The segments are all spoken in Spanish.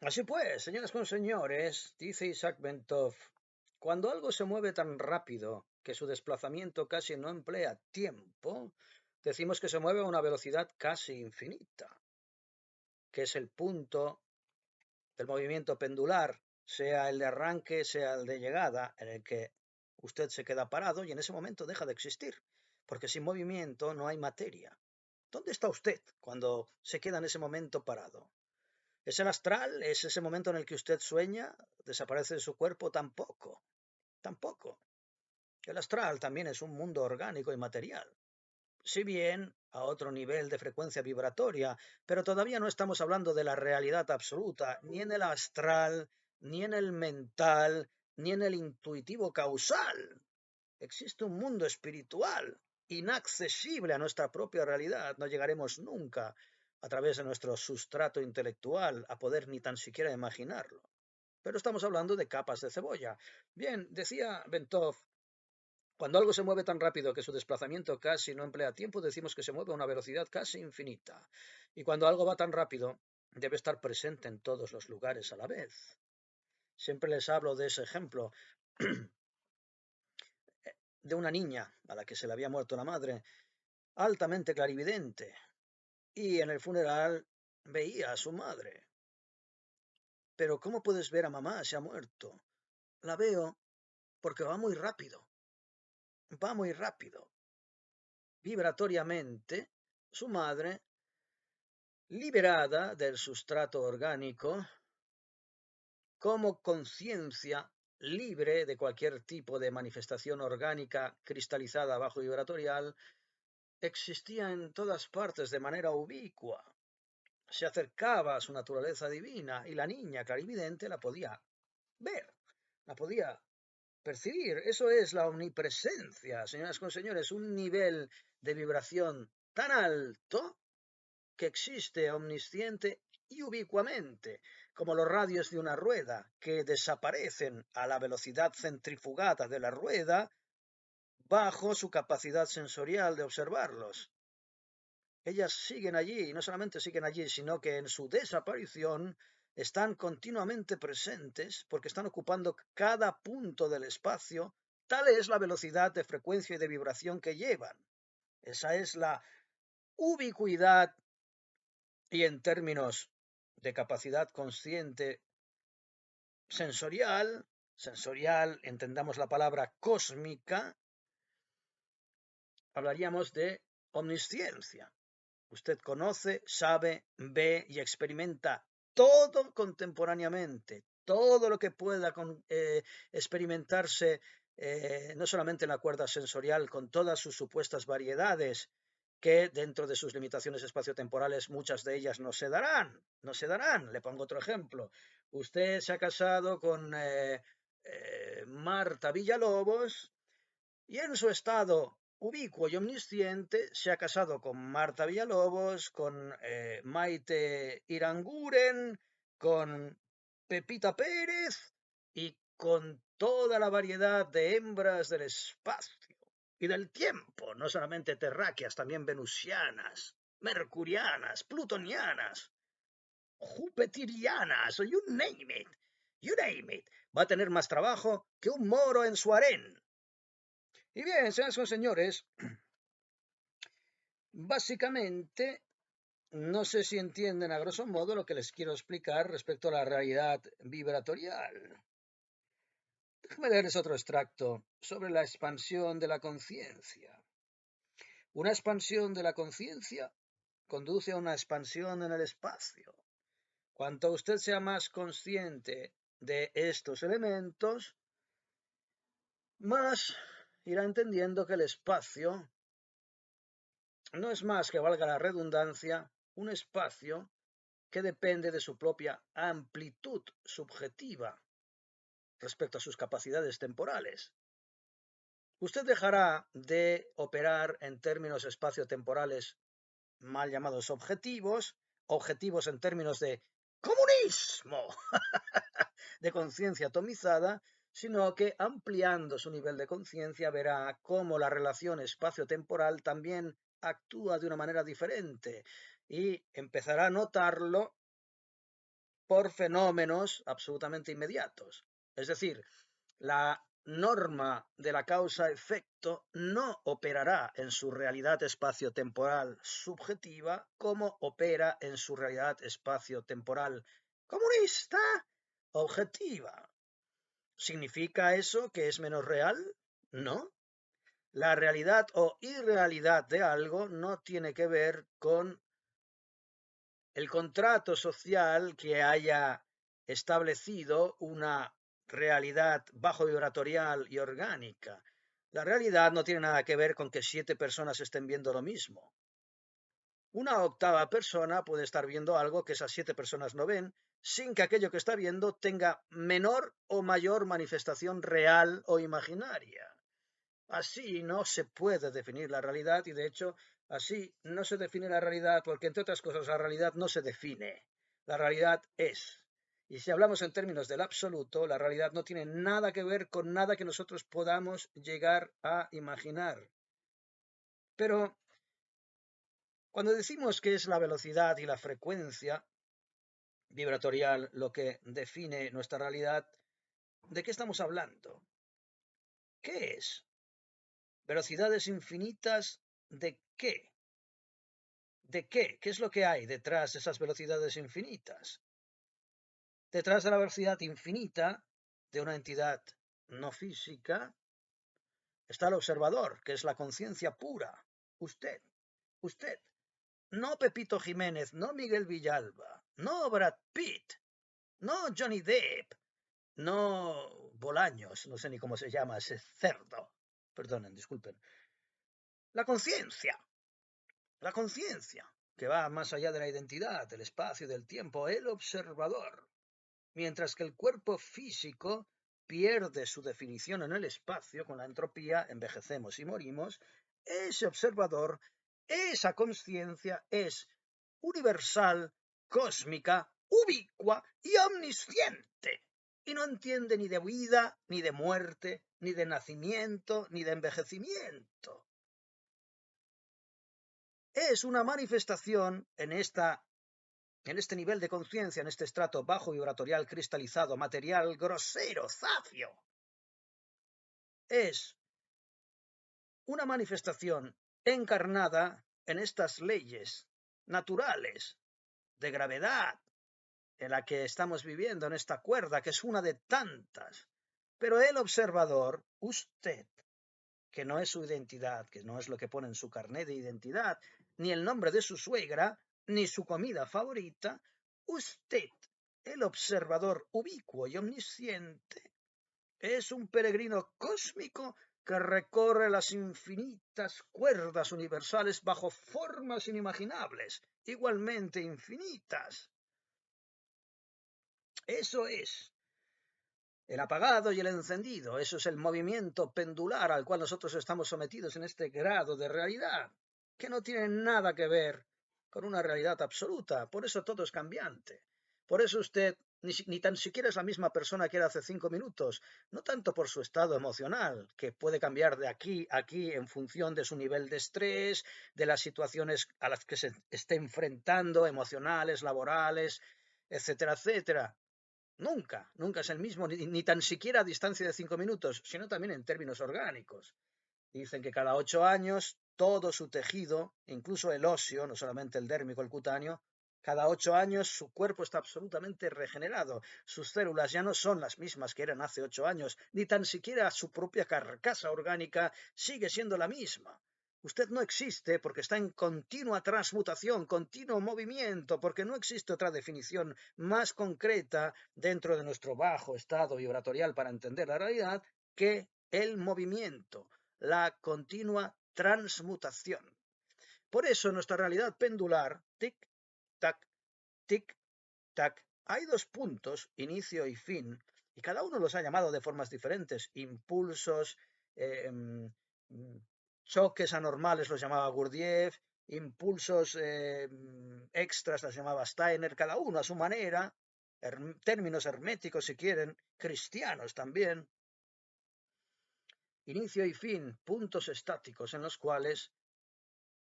Así pues, señoras con señores, dice Isaac Bentov, cuando algo se mueve tan rápido que su desplazamiento casi no emplea tiempo, decimos que se mueve a una velocidad casi infinita, que es el punto del movimiento pendular, sea el de arranque, sea el de llegada, en el que usted se queda parado y en ese momento deja de existir, porque sin movimiento no hay materia. ¿Dónde está usted cuando se queda en ese momento parado? ¿Es el astral? ¿Es ese momento en el que usted sueña? ¿Desaparece de su cuerpo? Tampoco. Tampoco. El astral también es un mundo orgánico y material. Si bien a otro nivel de frecuencia vibratoria, pero todavía no estamos hablando de la realidad absoluta, ni en el astral, ni en el mental, ni en el intuitivo causal. Existe un mundo espiritual, inaccesible a nuestra propia realidad. No llegaremos nunca, a través de nuestro sustrato intelectual, a poder ni tan siquiera imaginarlo. Pero estamos hablando de capas de cebolla. Bien, decía Bentov, cuando algo se mueve tan rápido que su desplazamiento casi no emplea tiempo, decimos que se mueve a una velocidad casi infinita. Y cuando algo va tan rápido, debe estar presente en todos los lugares a la vez. Siempre les hablo de ese ejemplo de una niña a la que se le había muerto la madre, altamente clarividente, y en el funeral veía a su madre. Pero ¿cómo puedes ver a mamá? Se ha muerto. La veo porque va muy rápido. Vibratoriamente, su madre, liberada del sustrato orgánico, como conciencia libre de cualquier tipo de manifestación orgánica cristalizada bajo vibratorial, existía en todas partes de manera ubicua. Se acercaba a su naturaleza divina y la niña clarividente la podía ver, la podía percibir. Eso es la omnipresencia, señoras con señores, un nivel de vibración tan alto que existe omnisciente y ubicuamente, como los radios de una rueda, que desaparecen a la velocidad centrifugada de la rueda bajo su capacidad sensorial de observarlos. Ellas siguen allí, y no solamente siguen allí, sino que en su desaparición están continuamente presentes porque están ocupando cada punto del espacio. Tal es la velocidad de frecuencia y de vibración que llevan. Esa es la ubicuidad y en términos de capacidad consciente sensorial, entendamos la palabra cósmica, hablaríamos de omnisciencia. Usted conoce, sabe, ve y experimenta todo contemporáneamente, todo lo que pueda experimentarse, no solamente en la cuerda sensorial, con todas sus supuestas variedades, que dentro de sus limitaciones espaciotemporales muchas de ellas no se darán, no se darán. Le pongo otro ejemplo. Usted se ha casado con Marta Villalobos y en su estado ubicuo y omnisciente se ha casado con Marta Villalobos, con Maite Iranguren, con Pepita Pérez y con toda la variedad de hembras del espacio y del tiempo, no solamente terráqueas, también venusianas, mercurianas, plutonianas, jupiterianas, you name it, you name it. Va a tener más trabajo que un moro en su harén. Y bien, señoras y señores, básicamente, no sé si entienden a grosso modo lo que les quiero explicar respecto a la realidad vibratorial. Déjenme leerles otro extracto sobre la expansión de la conciencia. Una expansión de la conciencia conduce a una expansión en el espacio. Cuanto usted sea más consciente de estos elementos, más irá entendiendo que el espacio no es más que, valga la redundancia, un espacio que depende de su propia amplitud subjetiva respecto a sus capacidades temporales. Usted dejará de operar en términos espaciotemporales mal llamados objetivos, objetivos en términos de comunismo, de conciencia atomizada, sino que ampliando su nivel de conciencia verá cómo la relación espacio-temporal también actúa de una manera diferente y empezará a notarlo por fenómenos absolutamente inmediatos. Es decir, la norma de la causa-efecto no operará en su realidad espacio-temporal subjetiva como opera en su realidad espacio-temporal comunista objetiva. ¿Significa eso que es menos real? No. La realidad o irrealidad de algo no tiene que ver con el contrato social que haya establecido una realidad bajo vibratorial y orgánica. La realidad no tiene nada que ver con que 7 personas estén viendo lo mismo. Una octava persona puede estar viendo algo que esas 7 personas no ven, sin que aquello que está viendo tenga menor o mayor manifestación real o imaginaria. Así no se puede definir la realidad y de hecho así no se define la realidad porque entre otras cosas la realidad no se define, la realidad es. Y si hablamos en términos del absoluto, la realidad no tiene nada que ver con nada que nosotros podamos llegar a imaginar. Pero cuando decimos que es la velocidad y la frecuencia vibratorial lo que define nuestra realidad, ¿de qué estamos hablando? ¿Qué es? ¿Velocidades infinitas de qué? ¿De qué? ¿Qué es lo que hay detrás de esas velocidades infinitas? Detrás de la velocidad infinita de una entidad no física está el observador, que es la conciencia pura. Usted, usted. No Pepito Jiménez, no Miguel Villalba, no Brad Pitt, no Johnny Depp, no Bolaños, no sé ni cómo se llama ese cerdo. Perdonen, disculpen. La conciencia, que va más allá de la identidad, del espacio y del tiempo, el observador. Mientras que el cuerpo físico pierde su definición en el espacio, con la entropía envejecemos y morimos, ese observador, esa conciencia es universal, cósmica, ubicua y omnisciente. Y no entiende ni de vida, ni de muerte, ni de nacimiento, ni de envejecimiento. Es una manifestación en este nivel de conciencia, en este estrato bajo vibratorial cristalizado, material, grosero, zafio. Es una manifestación encarnada en estas leyes naturales de gravedad en la que estamos viviendo, en esta cuerda, que es una de tantas. Pero el observador, usted, que no es su identidad, que no es lo que pone en su carnet de identidad, ni el nombre de su suegra, ni su comida favorita, usted, el observador ubicuo y omnisciente, es un peregrino cósmico que recorre las infinitas cuerdas universales bajo formas inimaginables, igualmente infinitas. Eso es el apagado y el encendido, eso es el movimiento pendular al cual nosotros estamos sometidos en este grado de realidad, que no tiene nada que ver con una realidad absoluta. Por eso todo es cambiante. Por eso usted ni tan siquiera es la misma persona que era hace 5 minutos, no tanto por su estado emocional, que puede cambiar de aquí a aquí en función de su nivel de estrés, de las situaciones a las que se esté enfrentando, emocionales, laborales, etcétera, etcétera. Nunca, nunca es el mismo, ni tan siquiera a distancia de 5 minutos, sino también en términos orgánicos. Dicen que cada 8 años todo su tejido, incluso el óseo, no solamente el dérmico, el cutáneo, cada 8 años su cuerpo está absolutamente regenerado. Sus células ya no son las mismas que eran hace 8 años, ni tan siquiera su propia carcasa orgánica sigue siendo la misma. Usted no existe porque está en continua transmutación, continuo movimiento, porque no existe otra definición más concreta dentro de nuestro bajo estado vibratorial para entender la realidad que el movimiento, la continua transmutación. Por eso en nuestra realidad pendular, tic-tac, tic-tac, hay 2 puntos, inicio y fin, y cada uno los ha llamado de formas diferentes, impulsos, eh, choques anormales los llamaba Gurdjieff, impulsos extras los llamaba Steiner, cada uno a su manera, términos herméticos si quieren, cristianos también. Inicio y fin, puntos estáticos en los cuales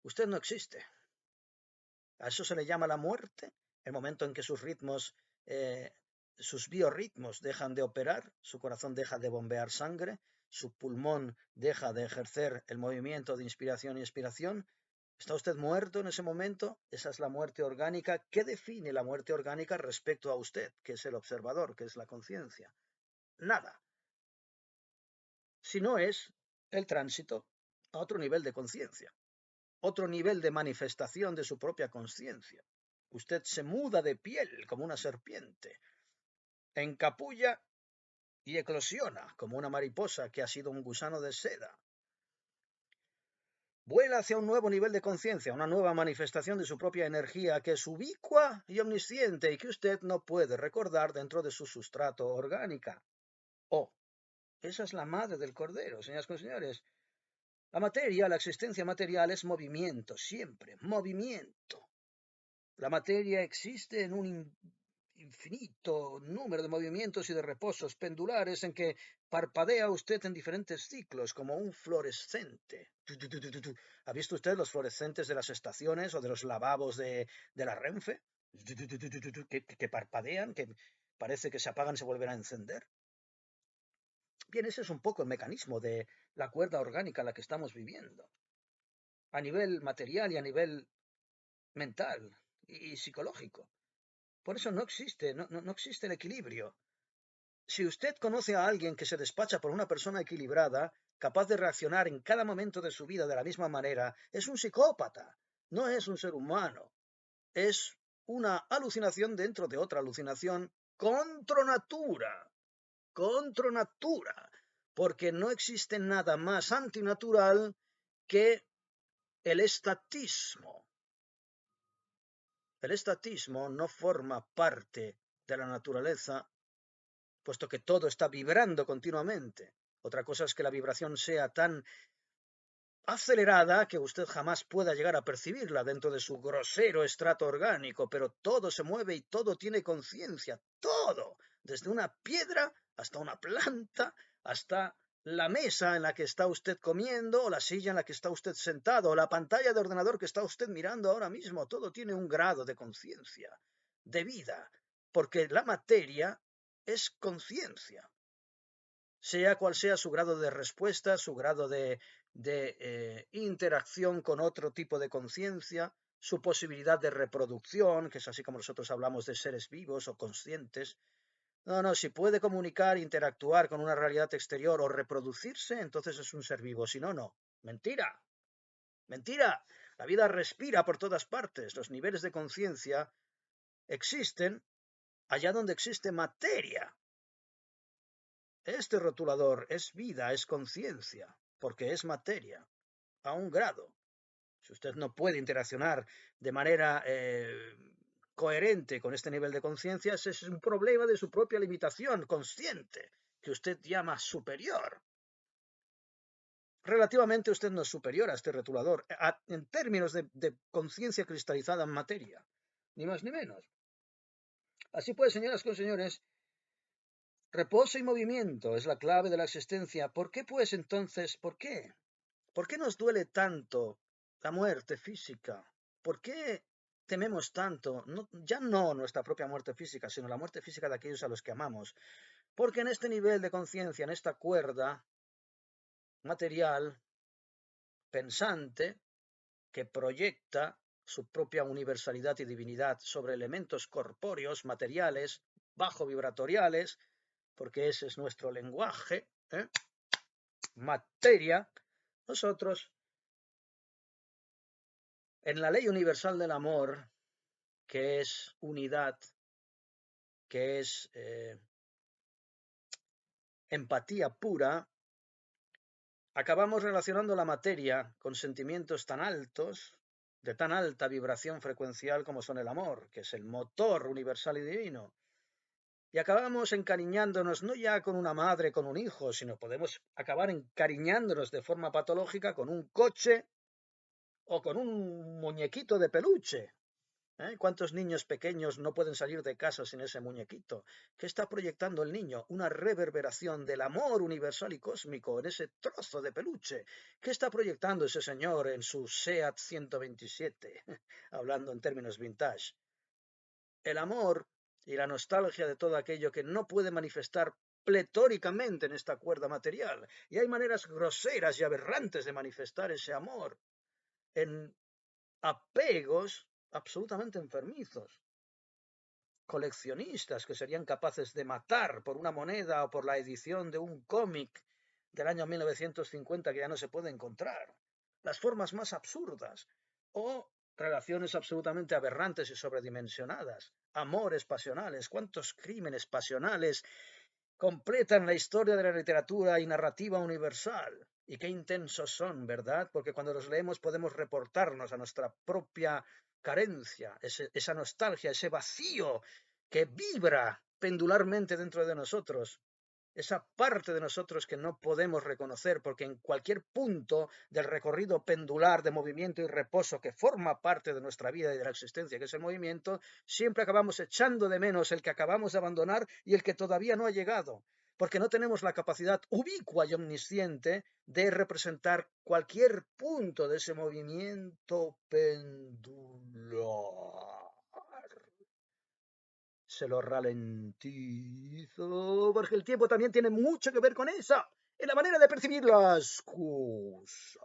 usted no existe. A eso se le llama la muerte, el momento en que sus ritmos eh, sus biorritmos dejan de operar, su corazón deja de bombear sangre, su pulmón deja de ejercer el movimiento de inspiración y expiración. ¿Está usted muerto en ese momento? Esa es la muerte orgánica. ¿Qué define la muerte orgánica respecto a usted, que es el observador, que es la conciencia? Nada. Si no es el tránsito a otro nivel de conciencia, otro nivel de manifestación de su propia conciencia. Usted se muda de piel como una serpiente, encapulla y eclosiona como una mariposa que ha sido un gusano de seda. Vuela hacia un nuevo nivel de conciencia, una nueva manifestación de su propia energía que es ubicua y omnisciente y que usted no puede recordar dentro de su sustrato orgánica. Oh, esa es la madre del cordero, señoras y señores. La materia, la existencia material es movimiento, siempre, movimiento. La materia existe en un infinito número de movimientos y de reposos pendulares en que parpadea usted en diferentes ciclos, como un fluorescente. ¿Ha visto usted los fluorescentes de las estaciones o de los lavabos de la Renfe? Que parpadean, que parece que se apagan y se vuelven a encender. Bien, ese es un poco el mecanismo de la cuerda orgánica en la que estamos viviendo, a nivel material y a nivel mental y psicológico. Por eso no existe el equilibrio. Si usted conoce a alguien que se despacha por una persona equilibrada, capaz de reaccionar en cada momento de su vida de la misma manera, es un psicópata, no es un ser humano. Es una alucinación dentro de otra alucinación contra natura, porque no existe nada más antinatural que el estatismo. El estatismo no forma parte de la naturaleza, puesto que todo está vibrando continuamente. Otra cosa es que la vibración sea tan acelerada que usted jamás pueda llegar a percibirla dentro de su grosero estrato orgánico, pero todo se mueve y todo tiene conciencia, todo, desde una piedra hasta una planta, hasta la mesa en la que está usted comiendo, o la silla en la que está usted sentado, o la pantalla de ordenador que está usted mirando ahora mismo, todo tiene un grado de conciencia, de vida, porque la materia es conciencia, sea cual sea su grado de respuesta, su grado de interacción con otro tipo de conciencia, su posibilidad de reproducción, que es así como nosotros hablamos de seres vivos o conscientes. No, si puede comunicar, interactuar con una realidad exterior o reproducirse, entonces es un ser vivo, si no, no. Mentira, mentira. La vida respira por todas partes. Los niveles de conciencia existen allá donde existe materia. Este rotulador es vida, es conciencia, porque es materia, a un grado. Si usted no puede interaccionar de manera coherente con este nivel de conciencia, ese es un problema de su propia limitación consciente, que usted llama superior. Relativamente usted no es superior a este rotulador, en términos de conciencia cristalizada en materia, ni más ni menos. Así pues, señoras y señores, reposo y movimiento es la clave de la existencia. ¿Por qué, pues, entonces, por qué? ¿Por qué nos duele tanto la muerte física? ¿Por qué tememos tanto, ya no nuestra propia muerte física, sino la muerte física de aquellos a los que amamos? Porque en este nivel de conciencia, en esta cuerda material, pensante, que proyecta su propia universalidad y divinidad sobre elementos corpóreos, materiales, bajo vibratoriales, porque ese es nuestro lenguaje, materia, nosotros, en la ley universal del amor, que es unidad, que es empatía pura, acabamos relacionando la materia con sentimientos tan altos, de tan alta vibración frecuencial como son el amor, que es el motor universal y divino. Y acabamos encariñándonos no ya con una madre, con un hijo, sino podemos acabar encariñándonos de forma patológica con un coche o con un muñequito de peluche. ¿Cuántos niños pequeños no pueden salir de casa sin ese muñequito? ¿Qué está proyectando el niño? Una reverberación del amor universal y cósmico en ese trozo de peluche. ¿Qué está proyectando ese señor en su SEAT 127? Hablando en términos vintage. El amor y la nostalgia de todo aquello que no puede manifestar pletóricamente en esta cuerda material. Y hay maneras groseras y aberrantes de manifestar ese amor en apegos absolutamente enfermizos. Coleccionistas que serían capaces de matar por una moneda o por la edición de un cómic del año 1950 que ya no se puede encontrar. Las formas más absurdas. O relaciones absolutamente aberrantes y sobredimensionadas. Amores pasionales. ¿Cuántos crímenes pasionales completan la historia de la literatura y narrativa universal? Y qué intensos son, ¿verdad? Porque cuando los leemos podemos reportarnos a nuestra propia carencia, esa nostalgia, ese vacío que vibra pendularmente dentro de nosotros, esa parte de nosotros que no podemos reconocer, porque en cualquier punto del recorrido pendular de movimiento y reposo que forma parte de nuestra vida y de la existencia, que es el movimiento, siempre acabamos echando de menos el que acabamos de abandonar y el que todavía no ha llegado, porque no tenemos la capacidad ubicua y omnisciente de representar cualquier punto de ese movimiento pendular. Se lo ralentizo, porque el tiempo también tiene mucho que ver con esa, en la manera de percibir las cosas.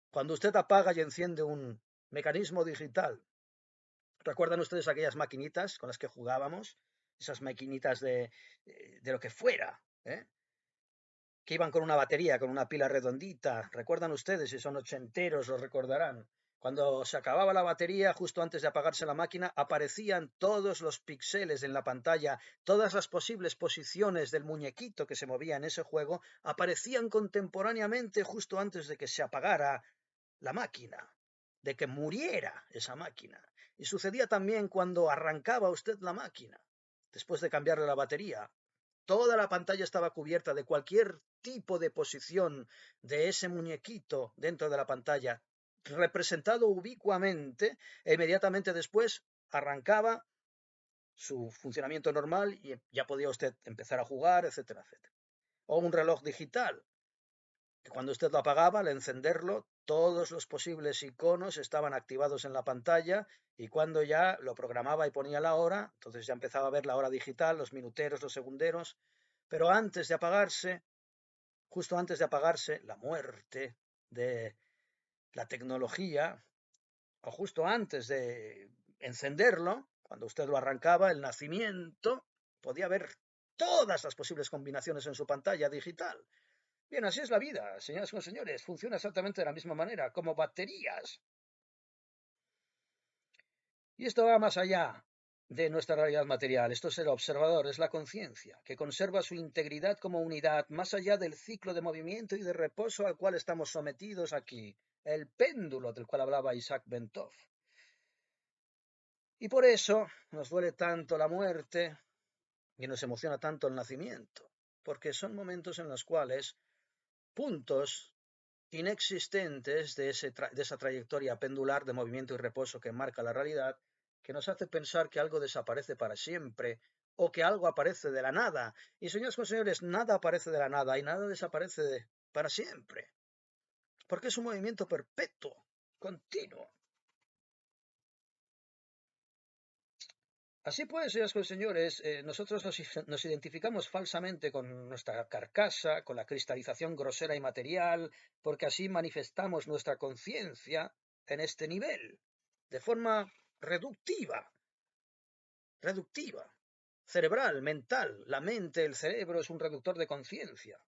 Cuando usted apaga y enciende un mecanismo digital, ¿recuerdan ustedes aquellas maquinitas con las que jugábamos? Esas maquinitas de lo que fuera, ¿eh? Que iban con una batería, con una pila redondita. ¿Recuerdan ustedes? Si son ochenteros, lo recordarán. Cuando se acababa la batería, justo antes de apagarse la máquina, aparecían todos los píxeles en la pantalla, todas las posibles posiciones del muñequito que se movía en ese juego, aparecían contemporáneamente justo antes de que se apagara la máquina, de que muriera esa máquina. Y sucedía también cuando arrancaba usted la máquina, después de cambiarle la batería. Toda la pantalla estaba cubierta de cualquier tipo de posición de ese muñequito dentro de la pantalla, representado ubicuamente, e inmediatamente después arrancaba su funcionamiento normal y ya podía usted empezar a jugar, etcétera, etcétera. O un reloj digital, que cuando usted lo apagaba, al encenderlo, todos los posibles iconos estaban activados en la pantalla y cuando ya lo programaba y ponía la hora, entonces ya empezaba a ver la hora digital, los minuteros, los segunderos, pero antes de apagarse, justo antes de apagarse, la muerte de la tecnología, o justo antes de encenderlo, cuando usted lo arrancaba, el nacimiento, podía ver todas las posibles combinaciones en su pantalla digital. Bien, así es la vida, señoras y señores. Funciona exactamente de la misma manera, como baterías. Y esto va más allá de nuestra realidad material. Esto es el observador, es la conciencia, que conserva su integridad como unidad más allá del ciclo de movimiento y de reposo al cual estamos sometidos aquí, el péndulo del cual hablaba Isaac Bentov. Y por eso nos duele tanto la muerte y nos emociona tanto el nacimiento, porque son momentos en los cuales puntos inexistentes de esa trayectoria pendular de movimiento y reposo que marca la realidad, que nos hace pensar que algo desaparece para siempre o que algo aparece de la nada. Y señores y señores, nada aparece de la nada y nada desaparece para siempre, porque es un movimiento perpetuo, continuo. Así pues, señoras y señores, nosotros nos identificamos falsamente con nuestra carcasa, con la cristalización grosera y material, porque así manifestamos nuestra conciencia en este nivel, de forma reductiva, cerebral, mental. La mente, el cerebro es un reductor de conciencia.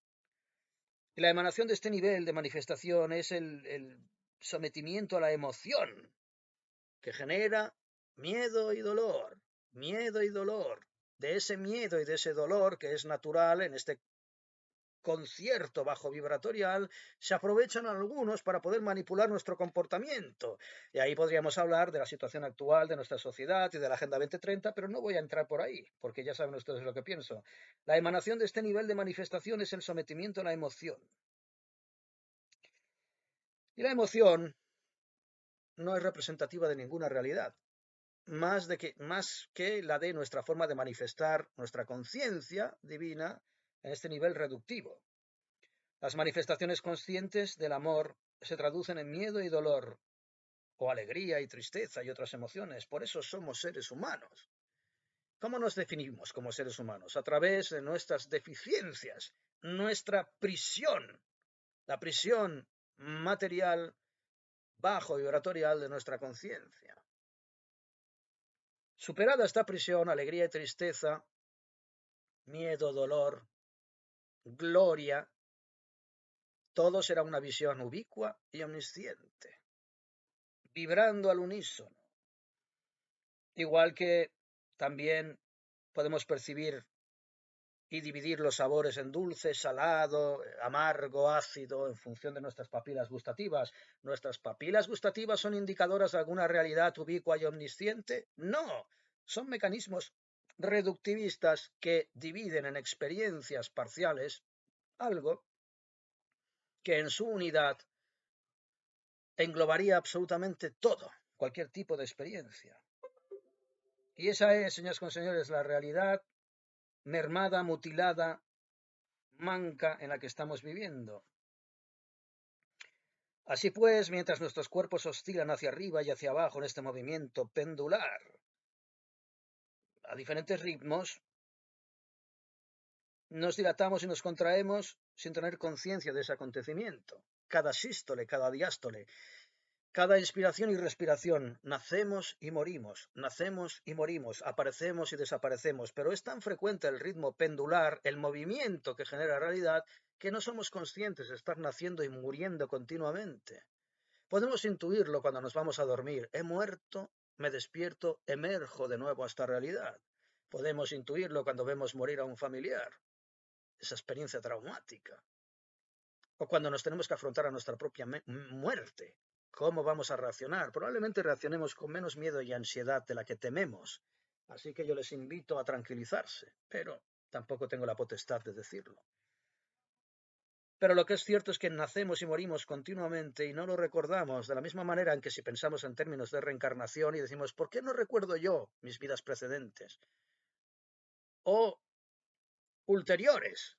Y la emanación de este nivel de manifestación es el sometimiento a la emoción, que genera miedo y dolor. De ese miedo y de ese dolor que es natural en este concierto bajo vibratorial, se aprovechan algunos para poder manipular nuestro comportamiento. Y ahí podríamos hablar de la situación actual de nuestra sociedad y de la Agenda 2030, pero no voy a entrar por ahí, porque ya saben ustedes lo que pienso. La emanación de este nivel de manifestación es el sometimiento a la emoción. Y la emoción no es representativa de ninguna realidad. Más que la de nuestra forma de manifestar nuestra conciencia divina en este nivel reductivo. Las manifestaciones conscientes del amor se traducen en miedo y dolor, o alegría y tristeza y otras emociones. Por eso somos seres humanos. ¿Cómo nos definimos como seres humanos? A través de nuestras deficiencias, nuestra prisión, la prisión material bajo vibratorial de nuestra conciencia. Superada esta prisión, alegría y tristeza, miedo, dolor, gloria, todo será una visión ubicua y omnisciente, vibrando al unísono. Igual que también podemos percibir y dividir los sabores en dulce, salado, amargo, ácido, en función de nuestras papilas gustativas. ¿Nuestras papilas gustativas son indicadoras de alguna realidad ubicua y omnisciente? No, son mecanismos reductivistas que dividen en experiencias parciales algo que en su unidad englobaría absolutamente todo, cualquier tipo de experiencia. Y esa es, señoras y señores, la realidad mermada, mutilada, manca en la que estamos viviendo. Así pues, mientras nuestros cuerpos oscilan hacia arriba y hacia abajo en este movimiento pendular, a diferentes ritmos, nos dilatamos y nos contraemos sin tener conciencia de ese acontecimiento. Cada sístole, cada diástole, cada inspiración y respiración, nacemos y morimos, aparecemos y desaparecemos, pero es tan frecuente el ritmo pendular, el movimiento que genera realidad, que no somos conscientes de estar naciendo y muriendo continuamente. Podemos intuirlo cuando nos vamos a dormir. He muerto, me despierto, emerjo de nuevo a esta realidad. Podemos intuirlo cuando vemos morir a un familiar, esa experiencia traumática. O cuando nos tenemos que afrontar a nuestra propia muerte. ¿Cómo vamos a reaccionar? Probablemente reaccionemos con menos miedo y ansiedad de la que tememos. Así que yo les invito a tranquilizarse, pero tampoco tengo la potestad de decirlo. Pero lo que es cierto es que nacemos y morimos continuamente y no lo recordamos, de la misma manera en que si pensamos en términos de reencarnación y decimos, ¿por qué no recuerdo yo mis vidas precedentes? O ulteriores,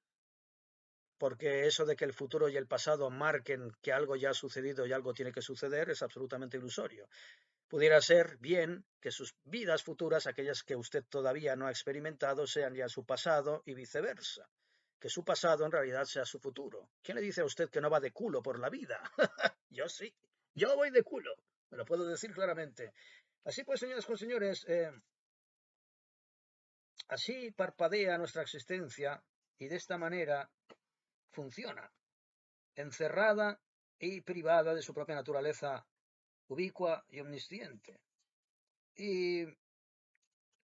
porque eso de que el futuro y el pasado marquen que algo ya ha sucedido y algo tiene que suceder es absolutamente ilusorio. Pudiera ser bien que sus vidas futuras, aquellas que usted todavía no ha experimentado, sean ya su pasado y viceversa. Que su pasado en realidad sea su futuro. ¿Quién le dice a usted que no va de culo por la vida? Yo sí, yo voy de culo, me lo puedo decir claramente. Así pues, señoras y señores, así parpadea nuestra existencia y de esta manera funciona, encerrada y privada de su propia naturaleza ubicua y omnisciente. Y,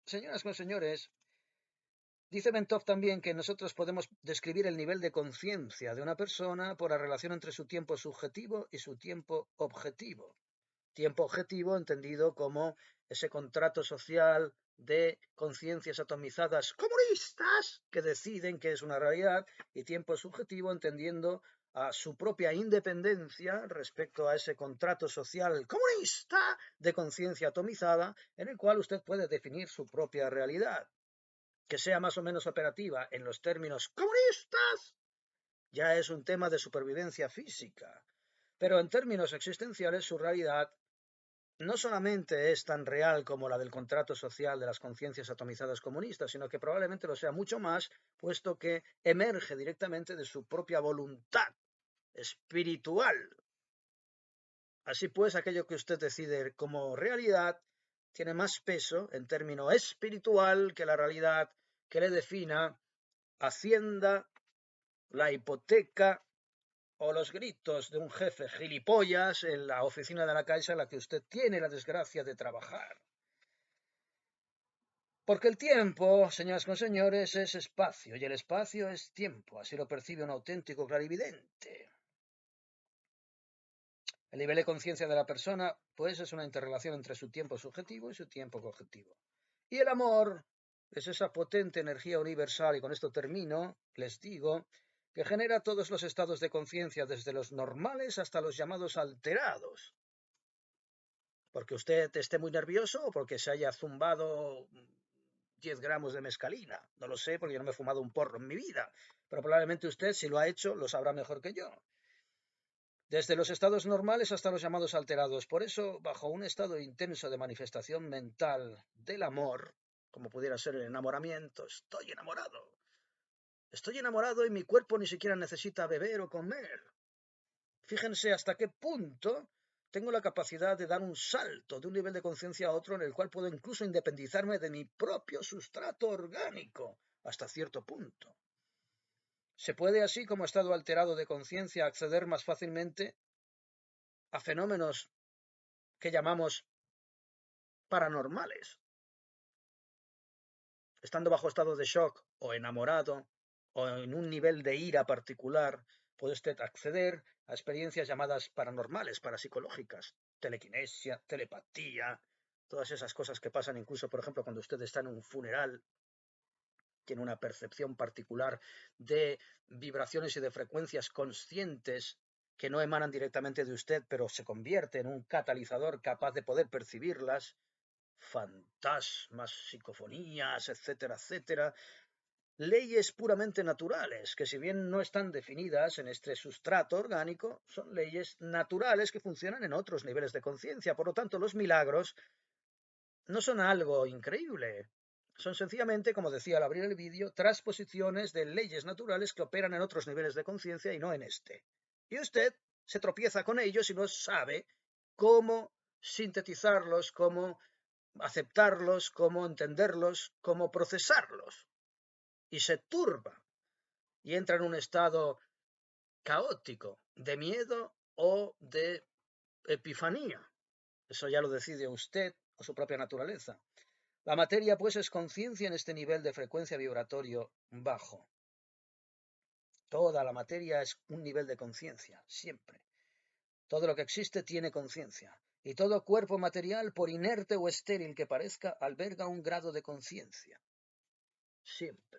señoras y señores, dice Bentov también que nosotros podemos describir el nivel de conciencia de una persona por la relación entre su tiempo subjetivo y su tiempo objetivo. Tiempo objetivo entendido como ese contrato social de conciencias atomizadas comunistas que deciden que es una realidad, y tiempo subjetivo entendiendo a su propia independencia respecto a ese contrato social comunista de conciencia atomizada en el cual usted puede definir su propia realidad. Que sea más o menos operativa en los términos comunistas ya es un tema de supervivencia física, pero en términos existenciales su realidad no solamente es tan real como la del contrato social de las conciencias atomizadas comunistas, sino que probablemente lo sea mucho más, puesto que emerge directamente de su propia voluntad espiritual. Así pues, aquello que usted decide como realidad tiene más peso en término espiritual que la realidad que le defina Hacienda, la hipoteca o los gritos de un jefe gilipollas en la oficina de la Caixa en la que usted tiene la desgracia de trabajar. Porque el tiempo, señoras y señores, es espacio y el espacio es tiempo, así lo percibe un auténtico clarividente. El nivel de conciencia de la persona, pues, es una interrelación entre su tiempo subjetivo y su tiempo objetivo. Y el amor es esa potente energía universal, y con esto termino, les digo, que genera todos los estados de conciencia, desde los normales hasta los llamados alterados. Porque usted esté muy nervioso o porque se haya zumbado 10 gramos de mescalina. No lo sé porque yo no me he fumado un porro en mi vida, pero probablemente usted, si lo ha hecho, lo sabrá mejor que yo. desde los estados normales hasta los llamados alterados. Por eso, bajo un estado intenso de manifestación mental del amor, como pudiera ser el enamoramiento, estoy enamorado. Estoy enamorado y mi cuerpo ni siquiera necesita beber o comer. Fíjense hasta qué punto tengo la capacidad de dar un salto de un nivel de conciencia a otro en el cual puedo incluso independizarme de mi propio sustrato orgánico, hasta cierto punto. Se puede, así como estado alterado de conciencia, acceder más fácilmente a fenómenos que llamamos paranormales. Estando bajo estado de shock o enamorado o en un nivel de ira particular, puede usted acceder a experiencias llamadas paranormales, parapsicológicas, telequinesia, telepatía, todas esas cosas que pasan incluso, por ejemplo, cuando usted está en un funeral, tiene una percepción particular de vibraciones y de frecuencias conscientes que no emanan directamente de usted, pero se convierte en un catalizador capaz de poder percibirlas, fantasmas, psicofonías, etcétera, etcétera, leyes puramente naturales, que si bien no están definidas en este sustrato orgánico, son leyes naturales que funcionan en otros niveles de conciencia. Por lo tanto, los milagros no son algo increíble. Son sencillamente, como decía al abrir el vídeo, transposiciones de leyes naturales que operan en otros niveles de conciencia y no en este. Y usted se tropieza con ellos y no sabe cómo sintetizarlos, cómo aceptarlos, cómo entenderlos, cómo procesarlos. Y se turba y entra en un estado caótico de miedo o de epifanía. Eso ya lo decide usted o su propia naturaleza. La materia, pues, es conciencia en este nivel de frecuencia vibratorio bajo. Toda la materia es un nivel de conciencia, siempre. Todo lo que existe tiene conciencia. Y todo cuerpo material, por inerte o estéril que parezca, alberga un grado de conciencia. Siempre.